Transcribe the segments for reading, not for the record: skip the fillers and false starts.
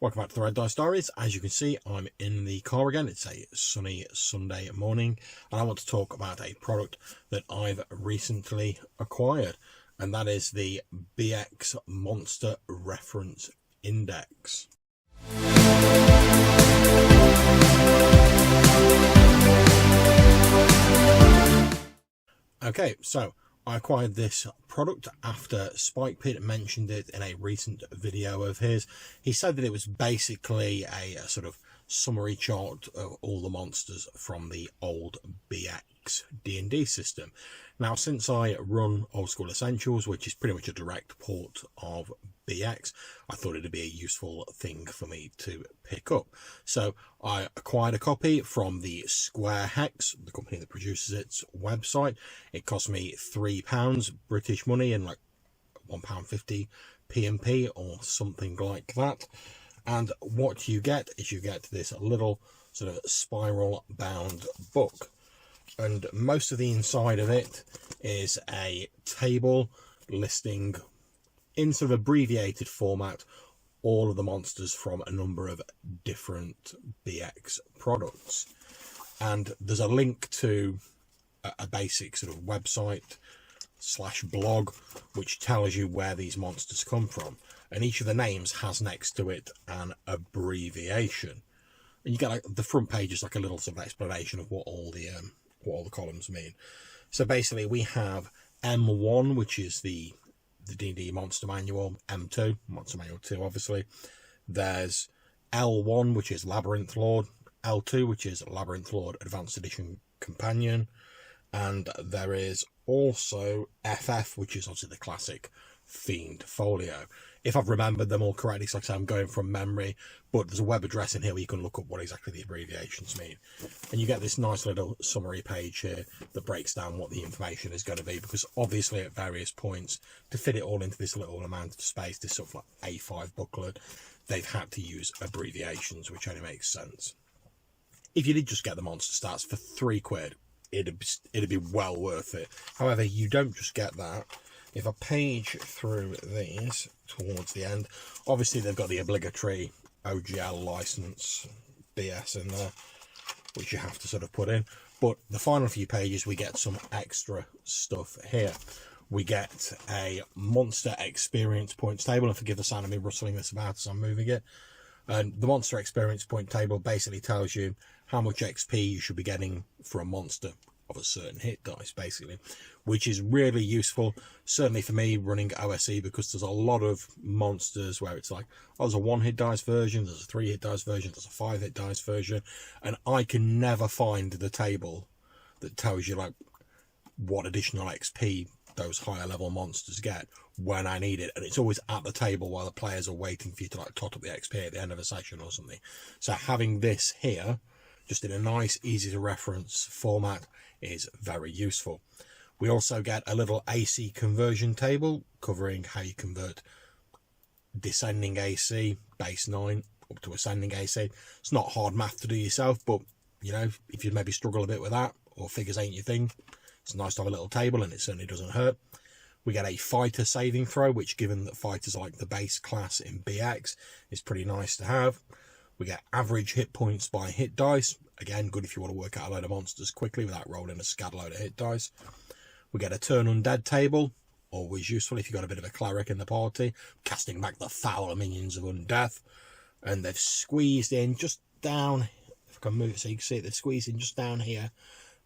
Welcome back to the Red Dice Diaries. As you can see, I'm in the car again. It's a sunny Sunday morning, and I want to talk about a product that I've recently acquired, and that is the BX Monster Reference Index. Okay, so I acquired this product after Spike Pit mentioned it in a recent video of his. He said that it was basically a sort of summary chart of all the monsters from the old BX D&D system. Now, since I run Old School Essentials, which is pretty much a direct port of BX, I thought it'd be a useful thing for me to pick up. So I acquired a copy from the Square Hex, the company that produces its website. It cost me £3 British money and like £1.50 PMP or something like that. And what you get is you get this little sort of spiral bound book, and most of the inside of it is a table listing in sort of abbreviated format all of the monsters from a number of different BX products. And there's a link to a basic sort of website / blog which tells you where these monsters come from, and each of the names has next to it an abbreviation, and you get like the front page is like a little sort of explanation of what all the columns mean. So basically we have M1, which is the D&D Monster Manual, M2 Monster Manual 2 obviously, there's L1 which is Labyrinth Lord, L2 which is Labyrinth Lord Advanced Edition Companion, and there is also FF, which is obviously the classic Fiend folio. If I've remembered them all correctly, so like I say, I'm going from memory, but there's a web address in here where you can look up what exactly the abbreviations mean. And you get this nice little summary page here that breaks down what the information is going to be, because obviously at various points, to fit it all into this little amount of space, this sort of like A5 booklet, they've had to use abbreviations, which only makes sense. If you did just get the monster stats for £3, it'd be well worth it. However, you don't just get that. If I page through these towards the end, obviously they've got the obligatory OGL license BS in there, which you have to sort of put in. But the final few pages, we get some extra stuff here. We get a monster experience points table, and forgive the sound of me rustling this about as I'm moving it. And the monster experience point table basically tells you how much XP you should be getting for a monster of a certain hit dice, basically, which is really useful, certainly for me running OSE, because there's a lot of monsters where it's like, oh, there's a 1 hit dice version, there's a 3 hit dice version, there's a 5 hit dice version, and I can never find the table that tells you like what additional XP those higher level monsters get when I need it, and it's always at the table while the players are waiting for you to like tot up the XP at the end of a session or something. So having this here just in a nice easy to reference format is very useful. We also get a little AC conversion table covering how you convert descending AC base 9 up to ascending AC. It's not hard math to do yourself, but you know, if you maybe struggle a bit with that, or figures ain't your thing, it's nice to have a little table, and it certainly doesn't hurt. We get a fighter saving throw, which, given that fighters are like the base class in BX, is pretty nice to have. We get average hit points by hit dice. Again, good if you want to work out a load of monsters quickly without rolling a scad load of hit dice. We get a turn undead table, always useful if you've got a bit of a cleric in the party, casting back the foul minions of undeath. And they've squeezed in just down, if I can move it so you can see it, they've squeezed in just down here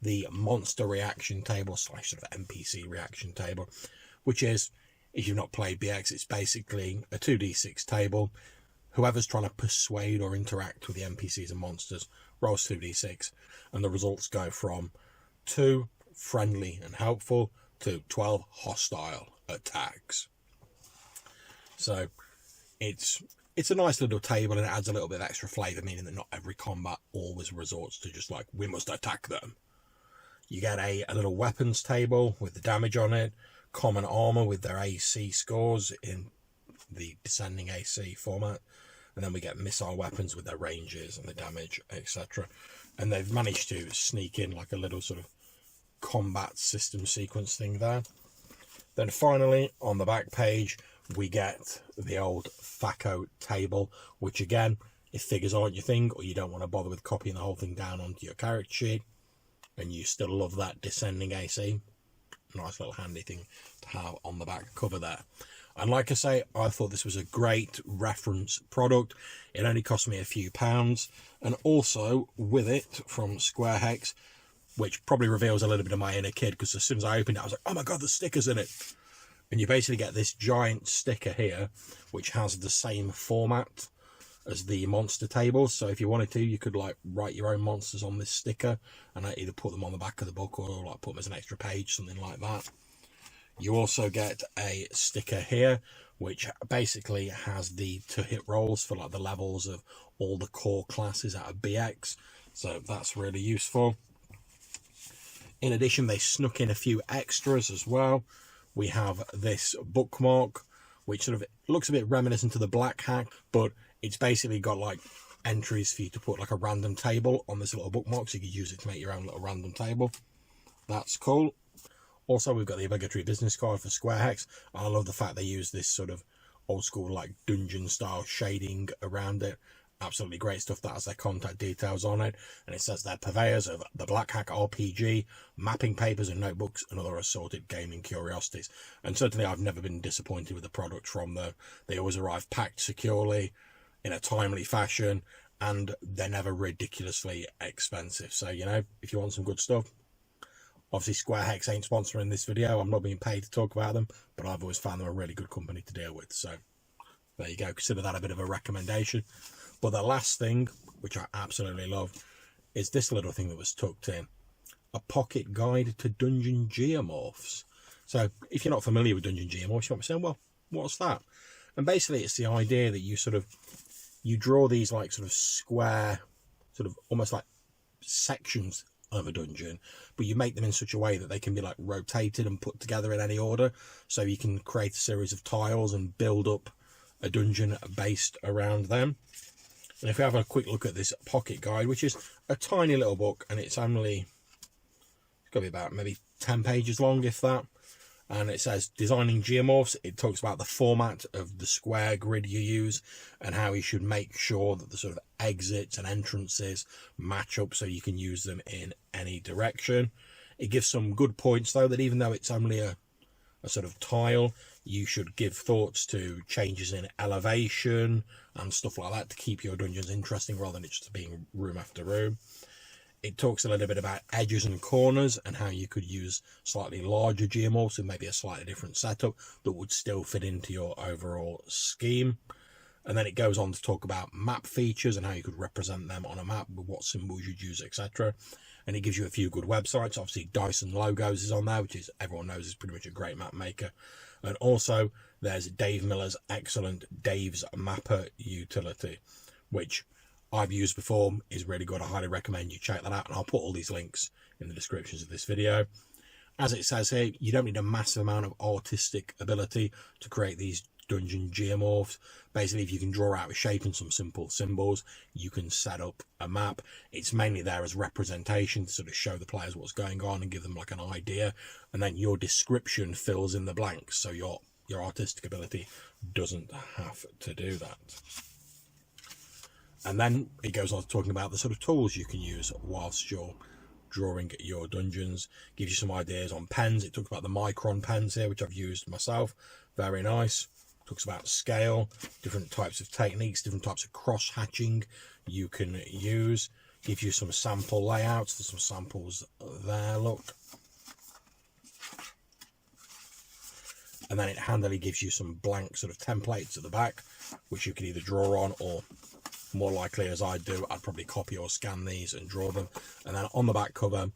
the monster reaction table / sort of NPC reaction table, which is, if you've not played BX, it's basically a 2d6 table. Whoever's trying to persuade or interact with the NPCs and monsters rolls 2d6, and the results go from 2 friendly and helpful to 12 hostile attacks. So it's a nice little table, and it adds a little bit of extra flavour, meaning that not every combat always resorts to just like, we must attack them. You get a little weapons table with the damage on it, common armour with their AC scores in the descending AC format, and then we get missile weapons with their ranges and the damage, etc. And they've managed to sneak in like a little sort of combat system sequence thing there. Then finally, on the back page, we get the old Thaco table, which again, if figures aren't your thing, or you don't want to bother with copying the whole thing down onto your character sheet, and you still love that descending AC, nice little handy thing to have on the back cover there. And like I say, I thought this was a great reference product. It only cost me a few pounds, and also with it from Square Hex, which probably reveals a little bit of my inner kid, because as soon as I opened it, I was like, oh my god, there's stickers in it. And you basically get this giant sticker here, which has the same format as the monster tables. So if you wanted to, you could like write your own monsters on this sticker and either put them on the back of the book or like put them as an extra page, something like that. You also get a sticker here, which basically has the to-hit rolls for like the levels of all the core classes out of BX. So that's really useful. In addition, they snuck in a few extras as well. We have this bookmark, which sort of looks a bit reminiscent to the Black Hack, but it's basically got like entries for you to put like a random table on this little bookmark, so you could use it to make your own little random table. That's cool. Also, we've got the obligatory business card for Square Hex. I love the fact they use this sort of old school like dungeon style shading around it. Absolutely great stuff. That has their contact details on it, and it says they're purveyors of the Black Hack RPG, mapping papers and notebooks, and other assorted gaming curiosities. And certainly I've never been disappointed with the product from them. They always arrive packed securely in a timely fashion, and they're never ridiculously expensive. So, you know, if you want some good stuff, obviously Square Hex ain't sponsoring this video. I'm not being paid to talk about them, but I've always found them a really good company to deal with. So there you go. Consider that a bit of a recommendation. But the last thing, which I absolutely love, is this little thing that was tucked in. A pocket guide to Dungeon Geomorphs. So if you're not familiar with Dungeon Geomorphs, you might be saying, well, what's that? And basically it's the idea that you draw these like sort of square, sort of almost like sections of a dungeon, but you make them in such a way that they can be like rotated and put together in any order. So you can create a series of tiles and build up a dungeon based around them. And if we have a quick look at this pocket guide, which is a tiny little book, and it's got to be about maybe 10 pages long, if that. And it says designing geomorphs. It talks about the format of the square grid you use and how you should make sure that the sort of exits and entrances match up so you can use them in any direction. It gives some good points though, that even though it's only a sort of tile, you should give thoughts to changes in elevation and stuff like that to keep your dungeons interesting rather than it just being room after room. It talks a little bit about edges and corners and how you could use slightly larger geomorphs and maybe a slightly different setup that would still fit into your overall scheme. And then it goes on to talk about map features and how you could represent them on a map, with what symbols you'd use, etc. And it gives you a few good websites. Obviously, Dyson Logos is on there, which is, everyone knows, is pretty much a great map maker. And also, there's Dave Miller's excellent Dave's Mapper utility, which I've used before, is really good. I highly recommend you check that out, and I'll put all these links in the descriptions of this video. As it says here, you don't need a massive amount of artistic ability to create these dungeon geomorphs. Basically, if you can draw out a shape and some simple symbols, you can set up a map. It's mainly there as representation to sort of show the players what's going on and give them like an idea, and then your description fills in the blanks, so your artistic ability doesn't have to do that. And then it goes on talking about the sort of tools you can use whilst you're drawing your dungeons. Gives you some ideas on pens. It talks about the micron pens here, which I've used myself. Very nice. Talks about scale, different types of techniques, different types of cross hatching you can use. Gives you some sample layouts. There's some samples there, look. And then it handily gives you some blank sort of templates at the back, which you can either draw on, or more likely, as I do, I'd probably copy or scan these and draw them. And then on the back cover,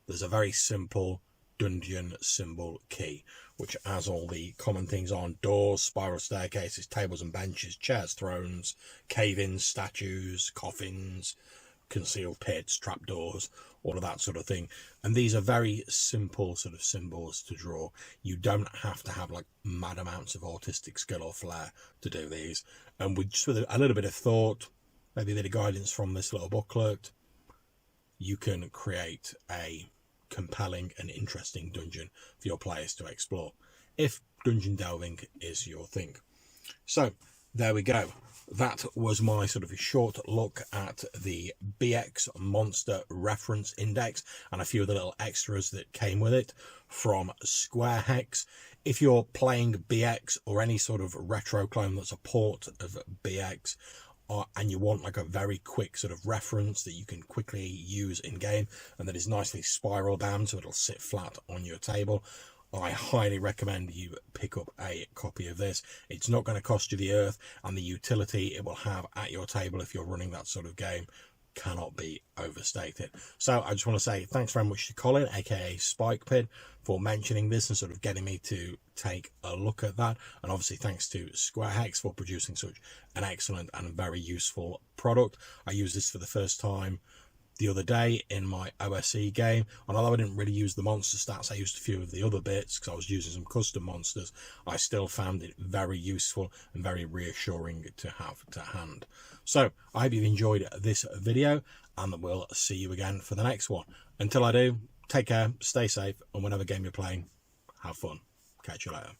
there's a very simple dungeon symbol key, which has all the common things on: doors, spiral staircases, tables and benches, chairs, thrones, cave-ins, statues, coffins, concealed pits, trapdoors, all of that sort of thing. And these are very simple sort of symbols to draw. You don't have to have like mad amounts of artistic skill or flair to do these. And with a little bit of thought, maybe a bit of guidance from this little booklet, you can create a compelling and interesting dungeon for your players to explore. If dungeon delving is your thing. So there we go. That was my sort of a short look at the BX Monster Reference Index and a few of the little extras that came with it from Square Hex. If you're playing BX or any sort of retro clone that's a port of BX, and you want like a very quick sort of reference that you can quickly use in game and that is nicely spiral bound so it'll sit flat on your table, I highly recommend you pick up a copy of this. It's not going to cost you the earth, and the utility it will have at your table if you're running that sort of game cannot be overstated. So I just want to say thanks very much to Colin, aka Spikepid, for mentioning this and sort of getting me to take a look at that. And obviously thanks to Square Hex for producing such an excellent and very useful product. I used this for the first time the other day in my OSE game, and although I didn't really use the monster stats, I used a few of the other bits because I was using some custom monsters. I still found it very useful and very reassuring to have to hand. So I hope you've enjoyed this video, and we'll see you again for the next one. Until I do, take care, stay safe, and whatever game you're playing, have fun. Catch you later.